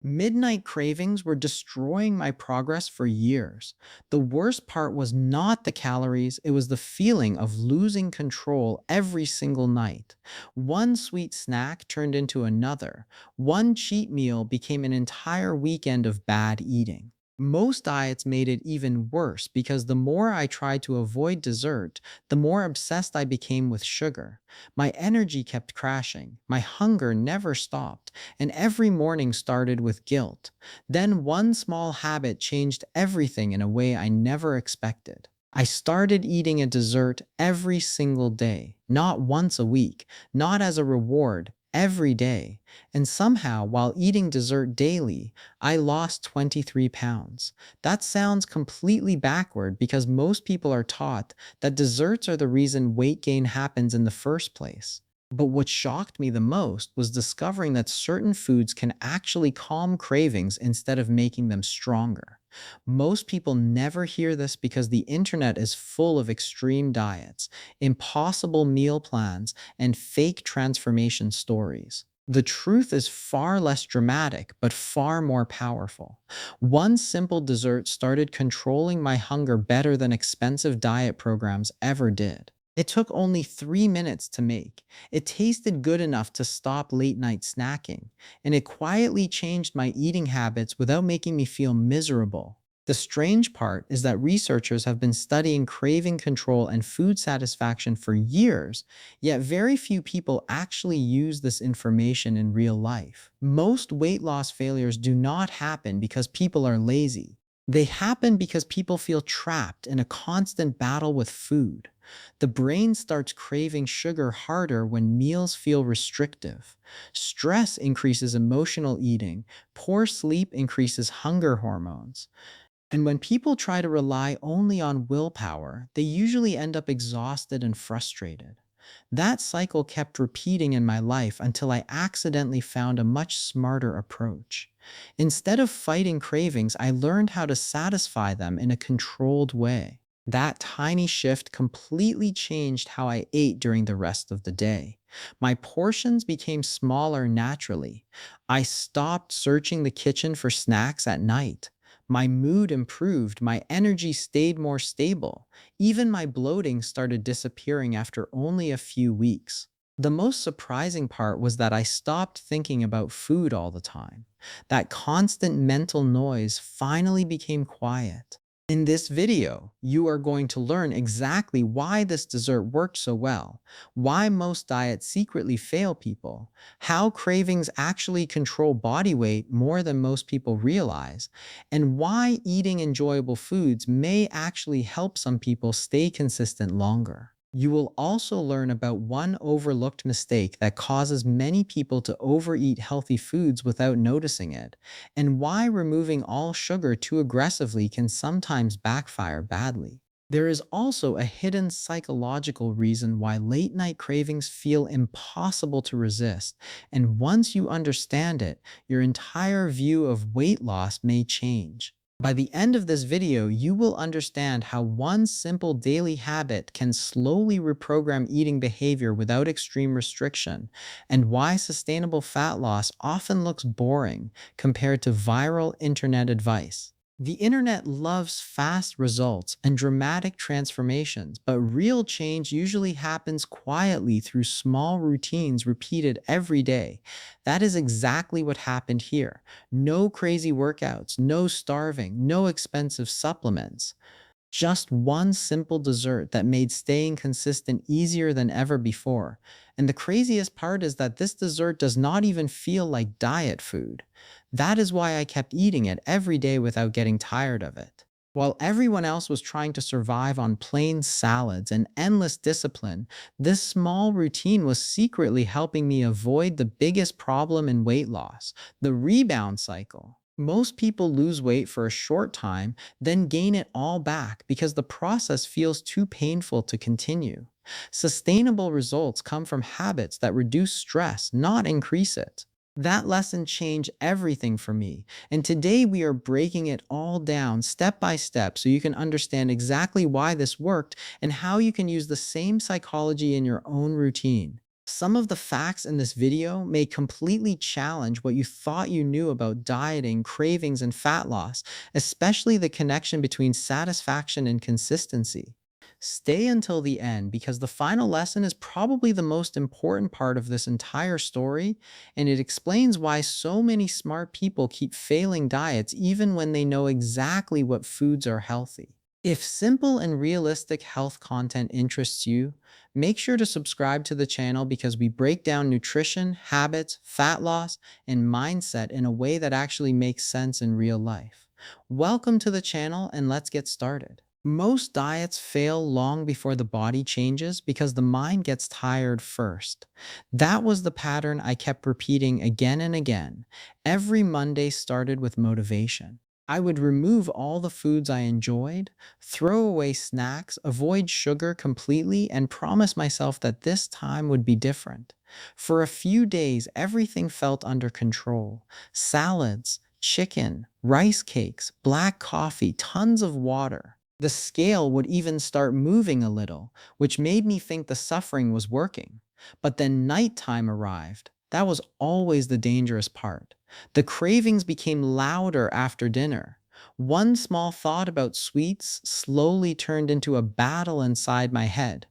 Midnight cravings were destroying my progress for years. The worst part was not the calories, it was the feeling of losing control every single night. One sweet snack turned into another. One cheat meal became an entire weekend of bad eating. Most diets made it even worse because the more I tried to avoid dessert, the more obsessed I became with sugar. My energy kept crashing, my hunger never stopped, and every morning started with guilt. Then one small habit changed everything in a way I never expected. I started eating a dessert every single day, not once a week, not as a reward, every day. And somehow, while eating dessert daily, I lost 23 pounds. That sounds completely backward because most people are taught that desserts are the reason weight gain happens in the first place. But what shocked me the most was discovering that certain foods can actually calm cravings instead of making them stronger. Most people never hear this because the internet is full of extreme diets, impossible meal plans, and fake transformation stories. The truth is far less dramatic, but far more powerful. One simple dessert started controlling my hunger better than expensive diet programs ever did. It took only 3 minutes to make. It tasted good enough to stop late night snacking, and it quietly changed my eating habits without making me feel miserable. The strange part is that researchers have been studying craving control and food satisfaction for years, yet very few people actually use this information in real life. Most weight loss failures do not happen because people are lazy. They happen because people feel trapped in a constant battle with food. The brain starts craving sugar harder when meals feel restrictive. Stress increases emotional eating. Poor sleep increases hunger hormones. And when people try to rely only on willpower, they usually end up exhausted and frustrated. That cycle kept repeating in my life until I accidentally found a much smarter approach. Instead of fighting cravings, I learned how to satisfy them in a controlled way. That tiny shift completely changed how I ate during the rest of the day. My portions became smaller naturally. I stopped searching the kitchen for snacks at night. My mood improved, my energy stayed more stable. Even my bloating started disappearing after only a few weeks. The most surprising part was that I stopped thinking about food all the time. That constant mental noise finally became quiet. In this video, you are going to learn exactly why this dessert worked so well, why most diets secretly fail people, how cravings actually control body weight more than most people realize, and why eating enjoyable foods may actually help some people stay consistent longer. You will also learn about one overlooked mistake that causes many people to overeat healthy foods without noticing it, and why removing all sugar too aggressively can sometimes backfire badly. There is also a hidden psychological reason why late night cravings feel impossible to resist, and once you understand it, your entire view of weight loss may change. By the end of this video, you will understand how one simple daily habit can slowly reprogram eating behavior without extreme restriction, and why sustainable fat loss often looks boring compared to viral internet advice. The internet loves fast results and dramatic transformations, but real change usually happens quietly through small routines repeated every day. That is exactly what happened here. No crazy workouts, no starving, no expensive supplements. Just one simple dessert that made staying consistent easier than ever before. And the craziest part is that this dessert does not even feel like diet food. That is why I kept eating it every day without getting tired of it. While everyone else was trying to survive on plain salads and endless discipline, this small routine was secretly helping me avoid the biggest problem in weight loss, the rebound cycle. Most people lose weight for a short time, then gain it all back because the process feels too painful to continue. Sustainable results come from habits that reduce stress, not increase it. That lesson changed everything for me, and today we are breaking it all down step by step so you can understand exactly why this worked and how you can use the same psychology in your own routine. Some of the facts in this video may completely challenge what you thought you knew about dieting, cravings, and fat loss, especially the connection between satisfaction and consistency. Stay until the end because the final lesson is probably the most important part of this entire story, and it explains why so many smart people keep failing diets even when they know exactly what foods are healthy. If simple and realistic health content interests you, make sure to subscribe to the channel because we break down nutrition, habits, fat loss, and mindset in a way that actually makes sense in real life. Welcome to the channel and let's get started. Most diets fail long before the body changes because the mind gets tired first. That was the pattern I kept repeating again and again. Every Monday started with motivation. I would remove all the foods I enjoyed, throw away snacks, avoid sugar completely, and promise myself that this time would be different. For a few days, everything felt under control. Salads, chicken, rice cakes, black coffee, tons of water. The scale would even start moving a little, which made me think the suffering was working. But then nighttime arrived. That was always the dangerous part. The cravings became louder after dinner. One small thought about sweets slowly turned into a battle inside my head.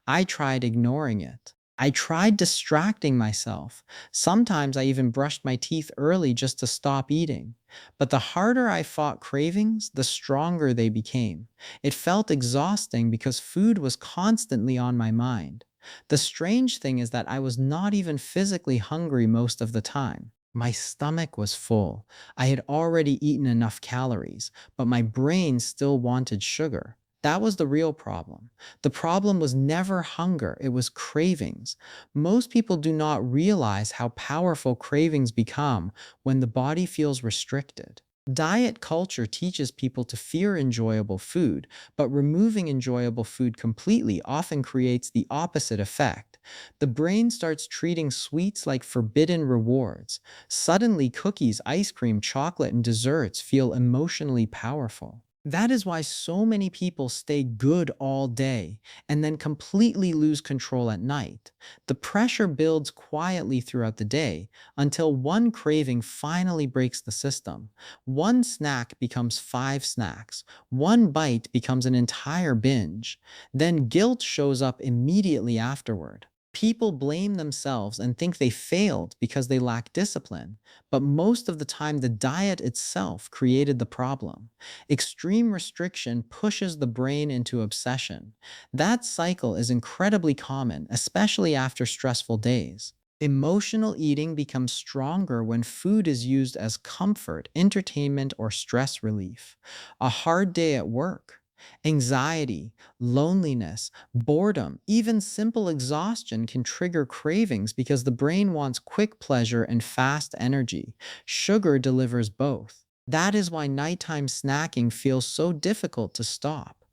I tried ignoring it. I tried distracting myself. Sometimes I even brushed my teeth early just to stop eating. But the harder I fought cravings, the stronger they became. It felt exhausting because food was constantly on my mind. The strange thing is that I was not even physically hungry most of the time. My stomach was full. I had already eaten enough calories, but my brain still wanted sugar. That was the real problem. The problem was never hunger, it was cravings. Most people do not realize how powerful cravings become when the body feels restricted. Diet culture teaches people to fear enjoyable food, but removing enjoyable food completely often creates the opposite effect. The brain starts treating sweets like forbidden rewards. Suddenly, cookies, ice cream, chocolate, and desserts feel emotionally powerful. That is why so many people stay good all day and then completely lose control at night. The pressure builds quietly throughout the day until one craving finally breaks the system. One snack becomes five snacks. One bite becomes an entire binge. Then guilt shows up immediately afterward. People blame themselves and think they failed because they lack discipline, but most of the time the diet itself created the problem. Extreme restriction pushes the brain into obsession. That cycle is incredibly common, especially after stressful days. Emotional eating becomes stronger when food is used as comfort, entertainment, or stress relief. A hard day at work, anxiety, loneliness, boredom, even simple exhaustion can trigger cravings because the brain wants quick pleasure and fast energy. Sugar delivers both. That is why nighttime snacking feels so difficult to stop.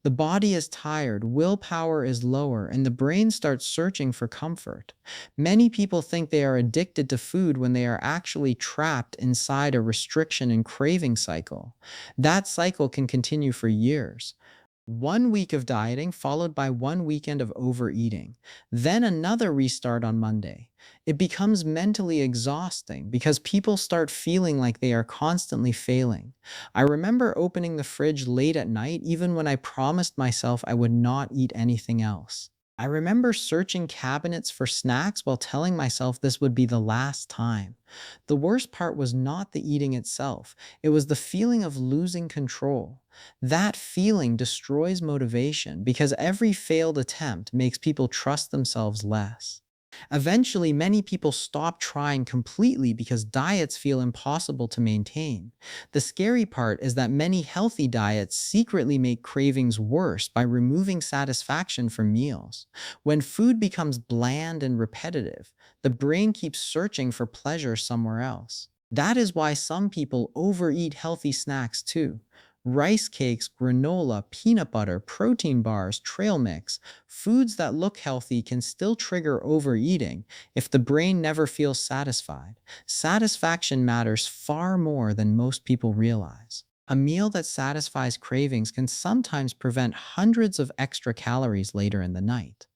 The body is tired, willpower is lower, and the brain starts searching for comfort. Many people think they are addicted to food when they are actually trapped inside a restriction and craving cycle. That cycle can continue for years. 1 week of dieting followed by 1 weekend of overeating, then another restart on Monday. It becomes mentally exhausting because people start feeling like they are constantly failing. I remember opening the fridge late at night even when I promised myself I would not eat anything else. I remember searching cabinets for snacks while telling myself this would be the last time. The worst part was not the eating itself, it was the feeling of losing control. That feeling destroys motivation because every failed attempt makes people trust themselves less. Eventually, many people stop trying completely because diets feel impossible to maintain. The scary part is that many healthy diets secretly make cravings worse by removing satisfaction from meals. When food becomes bland and repetitive, the brain keeps searching for pleasure somewhere else. That is why some people overeat healthy snacks too. Rice cakes, granola, peanut butter, protein bars, trail mix. Foods that look healthy can still trigger overeating if the brain never feels satisfied. Satisfaction matters far more than most people realize. A meal that satisfies cravings can sometimes prevent hundreds of extra calories later in the night.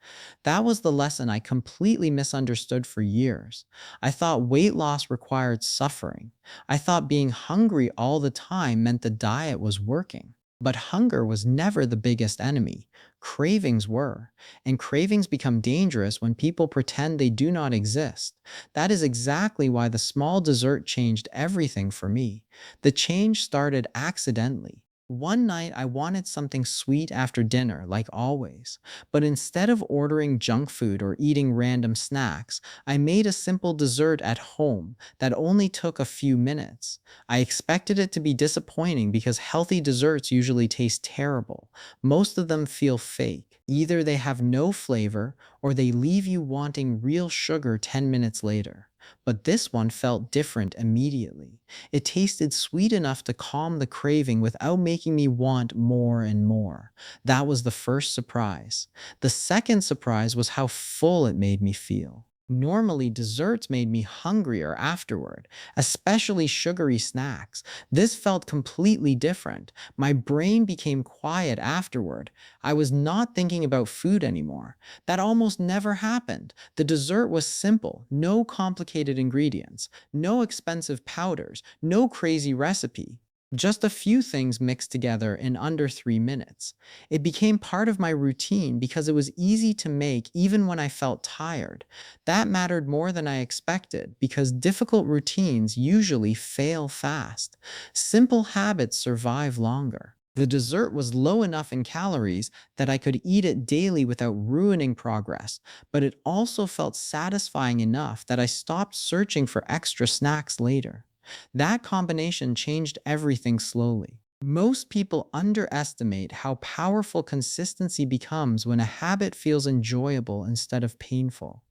That was the lesson I completely misunderstood for years. I thought weight loss required suffering. I thought being hungry all the time meant the diet was working. But hunger was never the biggest enemy. Cravings were. And cravings become dangerous when people pretend they do not exist. That is exactly why the small dessert changed everything for me. The change started accidentally. One night, I wanted something sweet after dinner, like always. But instead of ordering junk food or eating random snacks, I made a simple dessert at home that only took a few minutes. I expected it to be disappointing because healthy desserts usually taste terrible. Most of them feel fake. Either they have no flavor or they leave you wanting real sugar 10 minutes later. But this one felt different immediately. It tasted sweet enough to calm the craving without making me want more and more. That was the first surprise. The second surprise was how full it made me feel. Normally, desserts made me hungrier afterward, especially sugary snacks. This felt completely different. My brain became quiet afterward. I was not thinking about food anymore. That almost never happened. The dessert was simple, no complicated ingredients, no expensive powders, no crazy recipe. Just a few things mixed together in under 3 minutes. It became part of my routine because it was easy to make even when I felt tired. That mattered more than I expected because difficult routines usually fail fast. Simple habits survive longer. The dessert was low enough in calories that I could eat it daily without ruining progress, but it also felt satisfying enough that I stopped searching for extra snacks later. That combination changed everything slowly. Most people underestimate how powerful consistency becomes when a habit feels enjoyable instead of painful.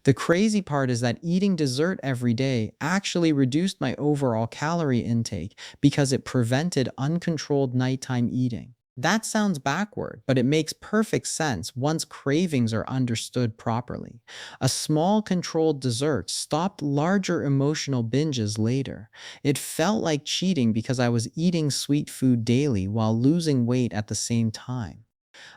The crazy part is that eating dessert every day actually reduced my overall calorie intake because it prevented uncontrolled nighttime eating. That sounds backward, but it makes perfect sense once cravings are understood properly. A small controlled dessert stopped larger emotional binges later. It felt like cheating because I was eating sweet food daily while losing weight at the same time.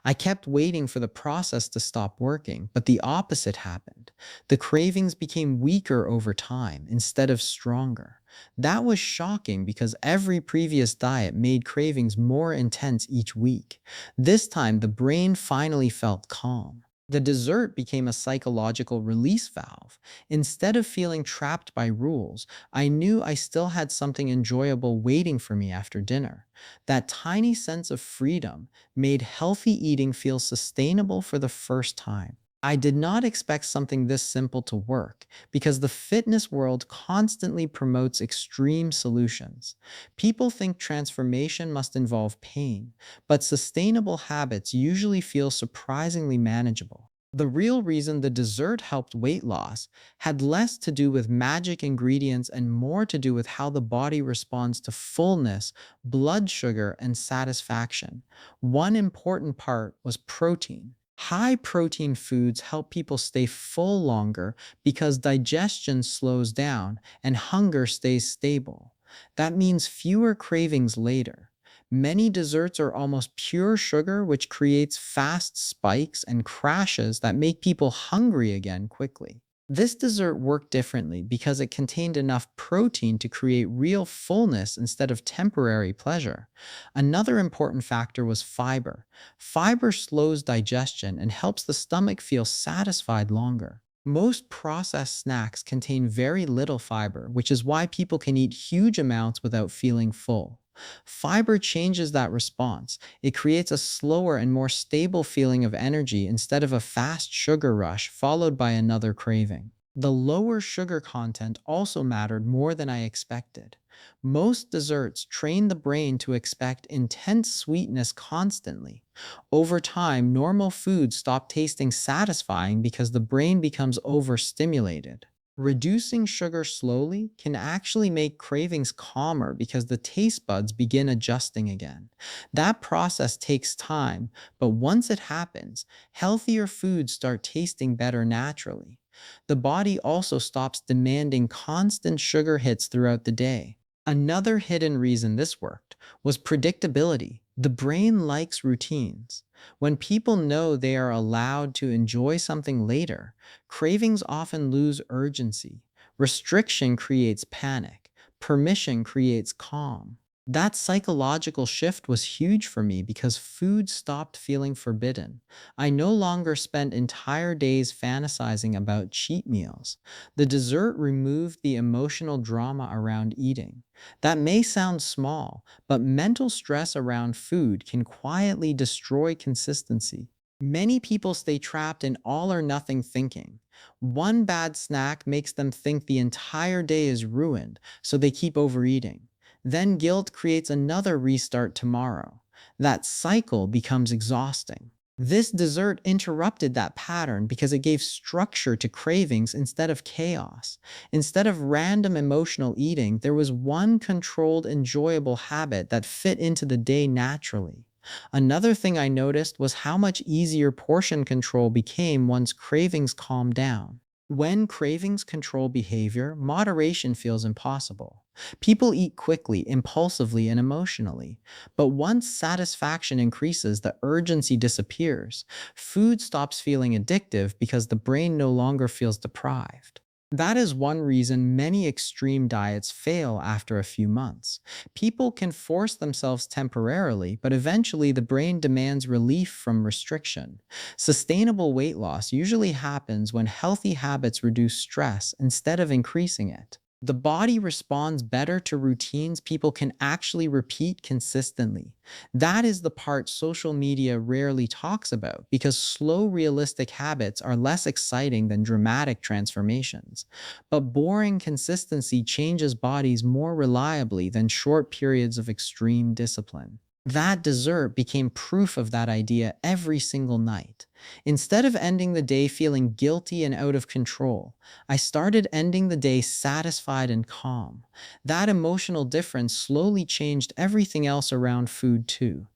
I kept waiting for the process to stop working, but the opposite happened. The cravings became weaker over time instead of stronger. That was shocking because every previous diet made cravings more intense each week. This time, the brain finally felt calm. The dessert became a psychological release valve. Instead of feeling trapped by rules, I knew I still had something enjoyable waiting for me after dinner. That tiny sense of freedom made healthy eating feel sustainable for the first time. I did not expect something this simple to work because the fitness world constantly promotes extreme solutions. People think transformation must involve pain, but sustainable habits usually feel surprisingly manageable. The real reason the dessert helped weight loss had less to do with magic ingredients and more to do with how the body responds to fullness, blood sugar, and satisfaction. One important part was protein. High protein foods help people stay full longer because digestion slows down and hunger stays stable. That means fewer cravings later. Many desserts are almost pure sugar, which creates fast spikes and crashes that make people hungry again quickly. This dessert worked differently because it contained enough protein to create real fullness instead of temporary pleasure. Another important factor was fiber. Fiber slows digestion and helps the stomach feel satisfied longer. Most processed snacks contain very little fiber, which is why people can eat huge amounts without feeling full. Fiber changes that response. It creates a slower and more stable feeling of energy instead of a fast sugar rush followed by another craving. The lower sugar content also mattered more than I expected. Most desserts train the brain to expect intense sweetness constantly. Over time, normal foods stop tasting satisfying because the brain becomes overstimulated. Reducing sugar slowly can actually make cravings calmer because the taste buds begin adjusting again. That process takes time, but once it happens, healthier foods start tasting better naturally. The body also stops demanding constant sugar hits throughout the day. Another hidden reason this worked was predictability. The brain likes routines. When people know they are allowed to enjoy something later, cravings often lose urgency. Restriction creates panic. Permission creates calm. That psychological shift was huge for me because food stopped feeling forbidden. I no longer spent entire days fantasizing about cheat meals. The dessert removed the emotional drama around eating. That may sound small, but mental stress around food can quietly destroy consistency. Many people stay trapped in all or nothing thinking. One bad snack makes them think the entire day is ruined, so they keep overeating. Then guilt creates another restart tomorrow. That cycle becomes exhausting. This dessert interrupted that pattern because it gave structure to cravings instead of chaos. Instead of random emotional eating, there was one controlled, enjoyable habit that fit into the day naturally. Another thing I noticed was how much easier portion control became once cravings calmed down. When cravings control behavior, moderation feels impossible. People eat quickly, impulsively, and emotionally. But once satisfaction increases, the urgency disappears. Food stops feeling addictive because the brain no longer feels deprived. That is one reason many extreme diets fail after a few months. People can force themselves temporarily, but eventually the brain demands relief from restriction. Sustainable weight loss usually happens when healthy habits reduce stress instead of increasing it. The body responds better to routines people can actually repeat consistently. That is the part social media rarely talks about because slow, realistic habits are less exciting than dramatic transformations. But boring consistency changes bodies more reliably than short periods of extreme discipline. That dessert became proof of that idea every single night. Instead of ending the day feeling guilty and out of control, I started ending the day satisfied and calm. That emotional difference slowly changed everything else around food, too.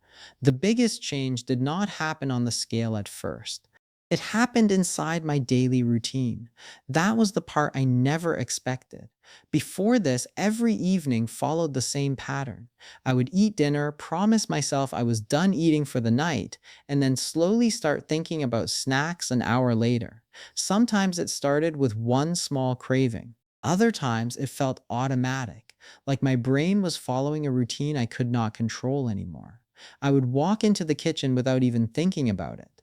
The biggest change did not happen on the scale at first. It happened inside my daily routine. That was the part I never expected. Before this, every evening followed the same pattern. I would eat dinner, promise myself I was done eating for the night, and then slowly start thinking about snacks an hour later. Sometimes it started with one small craving. Other times it felt automatic, like my brain was following a routine I could not control anymore. I would walk into the kitchen without even thinking about it.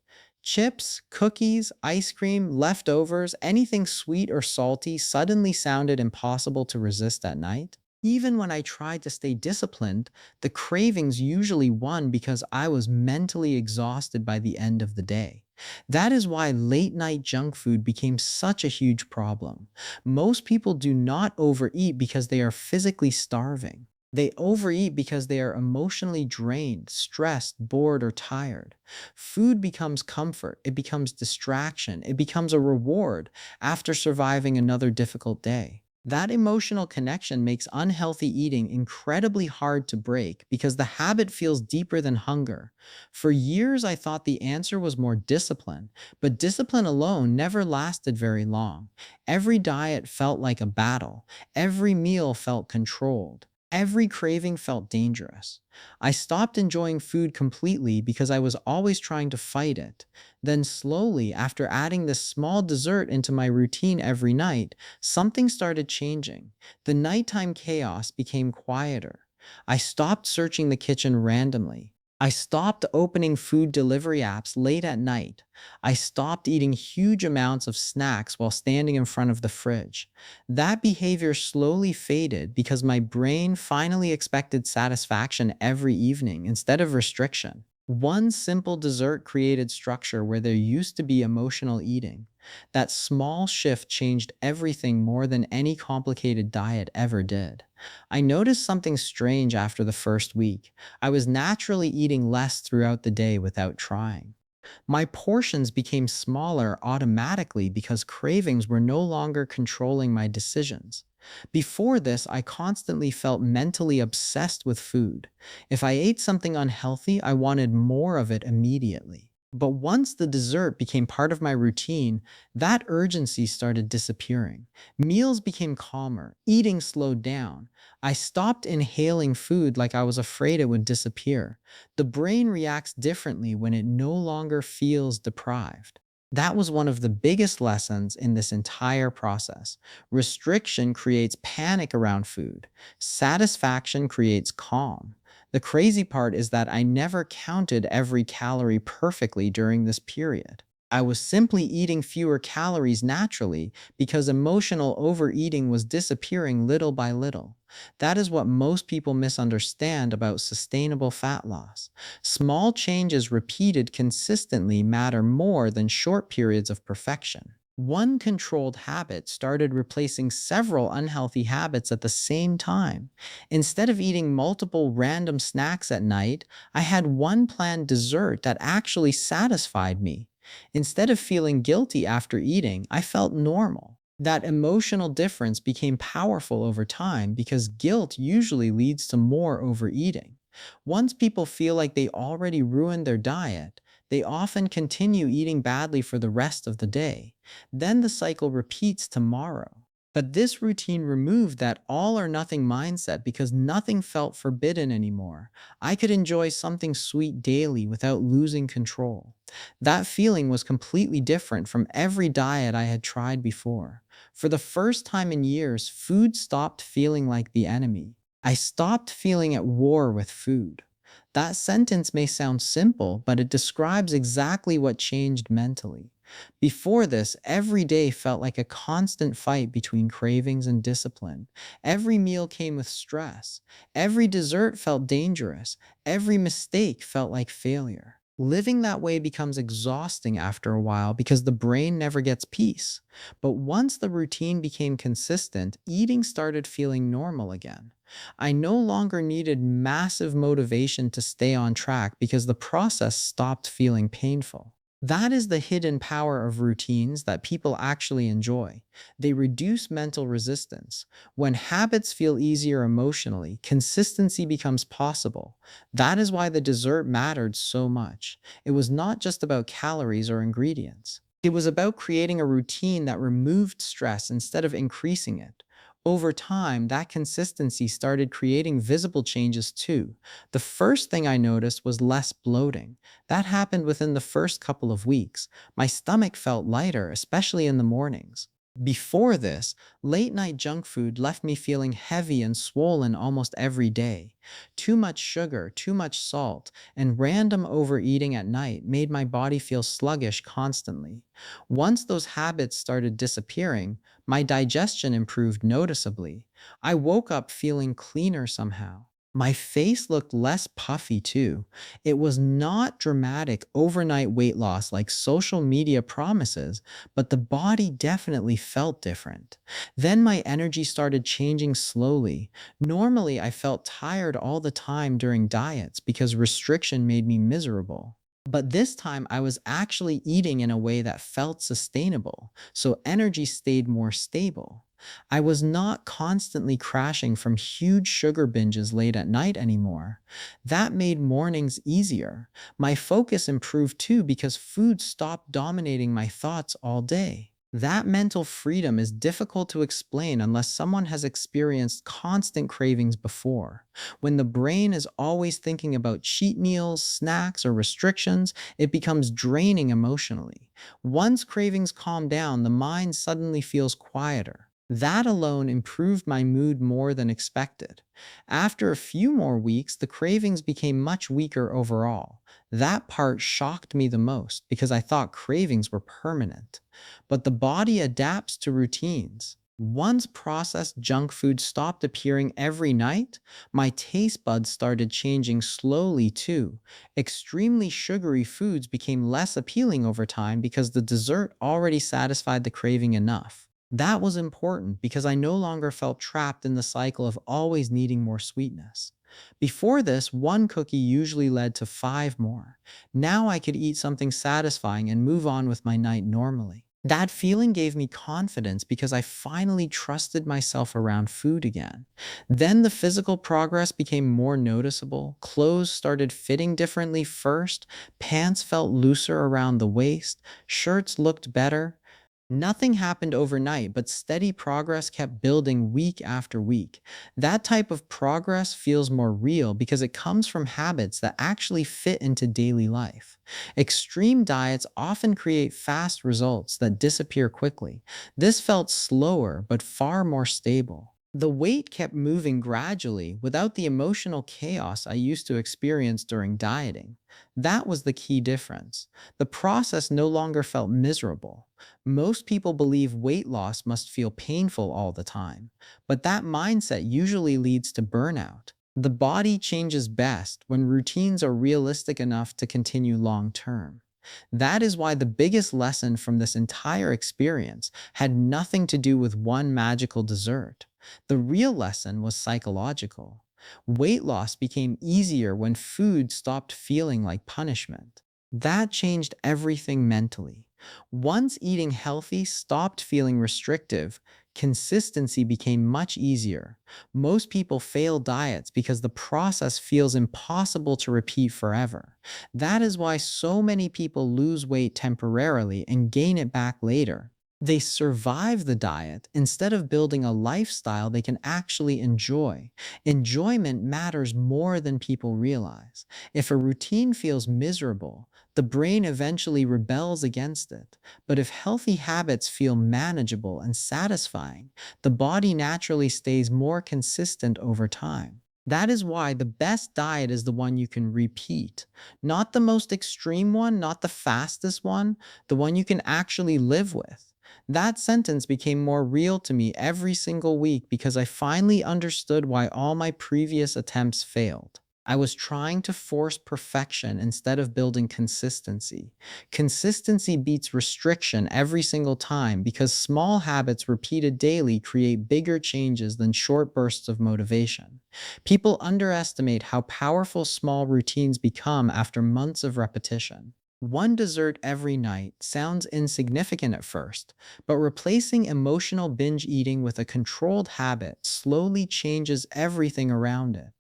Chips, cookies, ice cream, leftovers, anything sweet or salty suddenly sounded impossible to resist at night. Even when I tried to stay disciplined, the cravings usually won because I was mentally exhausted by the end of the day. That is why late night junk food became such a huge problem. Most people do not overeat because they are physically starving. They overeat because they are emotionally drained, stressed, bored, or tired. Food becomes comfort, it becomes distraction, it becomes a reward after surviving another difficult day. That emotional connection makes unhealthy eating incredibly hard to break because the habit feels deeper than hunger. For years, I thought the answer was more discipline, but discipline alone never lasted very long. Every diet felt like a battle, every meal felt controlled. Every craving felt dangerous. I stopped enjoying food completely because I was always trying to fight it. Then, slowly, after adding this small dessert into my routine every night, something started changing. The nighttime chaos became quieter. I stopped searching the kitchen randomly. I stopped opening food delivery apps late at night. I stopped eating huge amounts of snacks while standing in front of the fridge. That behavior slowly faded because my brain finally expected satisfaction every evening instead of restriction. One simple dessert created structure where there used to be emotional eating. That small shift changed everything more than any complicated diet ever did. I noticed something strange after the first week. I was naturally eating less throughout the day without trying. My portions became smaller automatically because cravings were no longer controlling my decisions. Before this, I constantly felt mentally obsessed with food. If I ate something unhealthy, I wanted more of it immediately. But once the dessert became part of my routine, that urgency started disappearing. Meals became calmer, eating slowed down. I stopped inhaling food like I was afraid it would disappear. The brain reacts differently when it no longer feels deprived. That was one of the biggest lessons in this entire process. Restriction creates panic around food. Satisfaction creates calm. The crazy part is that I never counted every calorie perfectly during this period. I was simply eating fewer calories naturally because emotional overeating was disappearing little by little. That is what most people misunderstand about sustainable fat loss. Small changes repeated consistently matter more than short periods of perfection. One controlled habit started replacing several unhealthy habits at the same time. Instead of eating multiple random snacks at night, I had one planned dessert that actually satisfied me. Instead of feeling guilty after eating, I felt normal. That emotional difference became powerful over time because guilt usually leads to more overeating. Once people feel like they already ruined their diet, they often continue eating badly for the rest of the day. Then the cycle repeats tomorrow. But this routine removed that all or nothing mindset because nothing felt forbidden anymore. I could enjoy something sweet daily without losing control. That feeling was completely different from every diet I had tried before. For the first time in years, food stopped feeling like the enemy. I stopped feeling at war with food. That sentence may sound simple, but it describes exactly what changed mentally. Before this, every day felt like a constant fight between cravings and discipline. Every meal came with stress. Every dessert felt dangerous. Every mistake felt like failure. Living that way becomes exhausting after a while because the brain never gets peace. But once the routine became consistent, eating started feeling normal again. I no longer needed massive motivation to stay on track because the process stopped feeling painful. That is the hidden power of routines that people actually enjoy. They reduce mental resistance. When habits feel easier emotionally, consistency becomes possible. That is why the dessert mattered so much. It was not just about calories or ingredients. It was about creating a routine that removed stress instead of increasing it. Over time, that consistency started creating visible changes too. The first thing I noticed was less bloating. That happened within the first couple of weeks. My stomach felt lighter, especially in the mornings. Before this, late night junk food left me feeling heavy and swollen almost every day. Too much sugar, too much salt, and random overeating at night made my body feel sluggish constantly. Once those habits started disappearing, my digestion improved noticeably. I woke up feeling cleaner somehow. My face looked less puffy too. It was not dramatic overnight weight loss like social media promises, but the body definitely felt different. Then my energy started changing slowly. Normally, I felt tired all the time during diets because restriction made me miserable. But this time, I was actually eating in a way that felt sustainable, so energy stayed more stable. I was not constantly crashing from huge sugar binges late at night anymore. That made mornings easier. My focus improved too because food stopped dominating my thoughts all day. That mental freedom is difficult to explain unless someone has experienced constant cravings before. When the brain is always thinking about cheat meals, snacks, or restrictions, it becomes draining emotionally. Once cravings calm down, the mind suddenly feels quieter. That alone improved my mood more than expected. After a few more weeks, the cravings became much weaker overall. That part shocked me the most because I thought cravings were permanent. But the body adapts to routines. Once processed junk food stopped appearing every night, my taste buds started changing slowly too. Extremely sugary foods became less appealing over time because the dessert already satisfied the craving enough. That was important because I no longer felt trapped in the cycle of always needing more sweetness. Before this, one cookie usually led to five more. Now I could eat something satisfying and move on with my night normally. That feeling gave me confidence because I finally trusted myself around food again. Then the physical progress became more noticeable. Clothes started fitting differently first, pants felt looser around the waist, shirts looked better. Nothing happened overnight, but steady progress kept building week after week. That type of progress feels more real because it comes from habits that actually fit into daily life. Extreme diets often create fast results that disappear quickly. This felt slower but far more stable. The weight kept moving gradually without the emotional chaos I used to experience during dieting. That was the key difference. The process no longer felt miserable. Most people believe weight loss must feel painful all the time, but that mindset usually leads to burnout. The body changes best when routines are realistic enough to continue long term. That is why the biggest lesson from this entire experience had nothing to do with one magical dessert. The real lesson was psychological. Weight loss became easier when food stopped feeling like punishment. That changed everything mentally. Once eating healthy stopped feeling restrictive, consistency became much easier. Most people fail diets because the process feels impossible to repeat forever. That is why so many people lose weight temporarily and gain it back later. They survive the diet instead of building a lifestyle they can actually enjoy. Enjoyment matters more than people realize. If a routine feels miserable, the brain eventually rebels against it. But if healthy habits feel manageable and satisfying, the body naturally stays more consistent over time. That is why the best diet is the one you can repeat. Not the most extreme one, not the fastest one, the one you can actually live with. That sentence became more real to me every single week because I finally understood why all my previous attempts failed. I was trying to force perfection instead of building consistency. Consistency beats restriction every single time because small habits repeated daily create bigger changes than short bursts of motivation. People underestimate how powerful small routines become after months of repetition. One dessert every night sounds insignificant at first, but replacing emotional binge eating with a controlled habit slowly changes everything around it.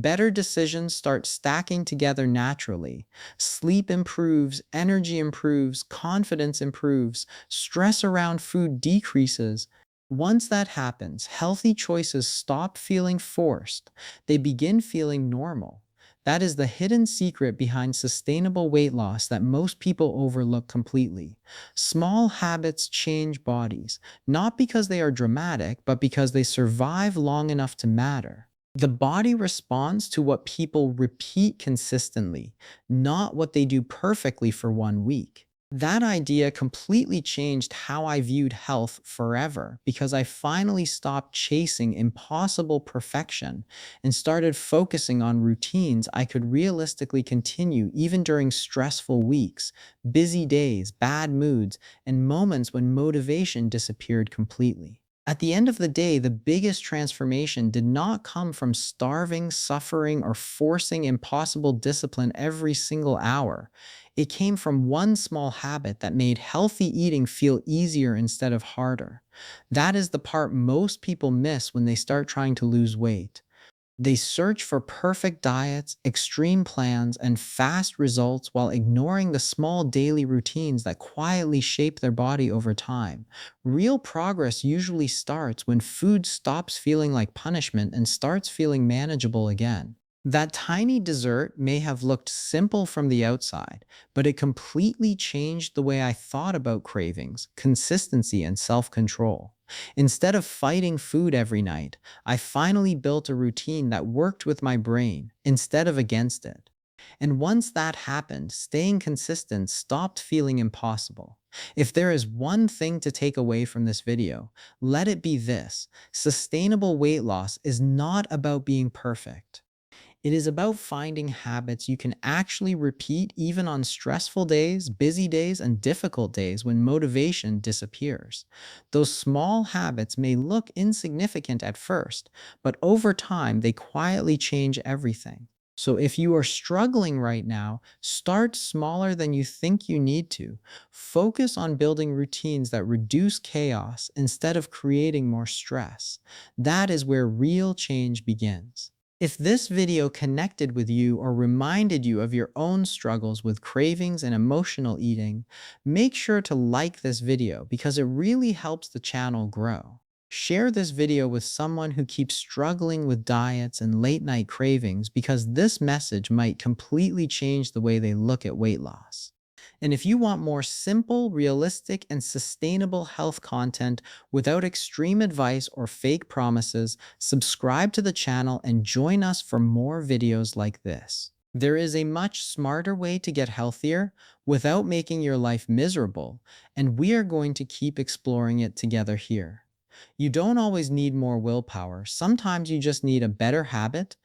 Better decisions start stacking together naturally. Sleep improves, energy improves, confidence improves, stress around food decreases. Once that happens, healthy choices stop feeling forced. They begin feeling normal. That is the hidden secret behind sustainable weight loss that most people overlook completely. Small habits change bodies, not because they are dramatic, but because they survive long enough to matter. The body responds to what people repeat consistently, not what they do perfectly for 1 week. That idea completely changed how I viewed health forever because I finally stopped chasing impossible perfection and started focusing on routines I could realistically continue even during stressful weeks, busy days, bad moods, and moments when motivation disappeared completely. At the end of the day, the biggest transformation did not come from starving, suffering, or forcing impossible discipline every single hour. It came from one small habit that made healthy eating feel easier instead of harder. That is the part most people miss when they start trying to lose weight. They search for perfect diets, extreme plans, and fast results while ignoring the small daily routines that quietly shape their body over time. Real progress usually starts when food stops feeling like punishment and starts feeling manageable again. That tiny dessert may have looked simple from the outside, but it completely changed the way I thought about cravings, consistency, and self control. Instead of fighting food every night, I finally built a routine that worked with my brain instead of against it. And once that happened, staying consistent stopped feeling impossible. If there is one thing to take away from this video, let it be this: sustainable weight loss is not about being perfect. It is about finding habits you can actually repeat even on stressful days, busy days, and difficult days when motivation disappears. Those small habits may look insignificant at first, but over time they quietly change everything. So if you are struggling right now, start smaller than you think you need to. Focus on building routines that reduce chaos instead of creating more stress. That is where real change begins. If this video connected with you or reminded you of your own struggles with cravings and emotional eating, make sure to like this video because it really helps the channel grow. Share this video with someone who keeps struggling with diets and late night cravings because this message might completely change the way they look at weight loss. And if you want more simple, realistic, and sustainable health content without extreme advice or fake promises, subscribe to the channel and join us for more videos like this. There is a much smarter way to get healthier without making your life miserable, and we are going to keep exploring it together here. You don't always need more willpower. Sometimes you just need a better habit,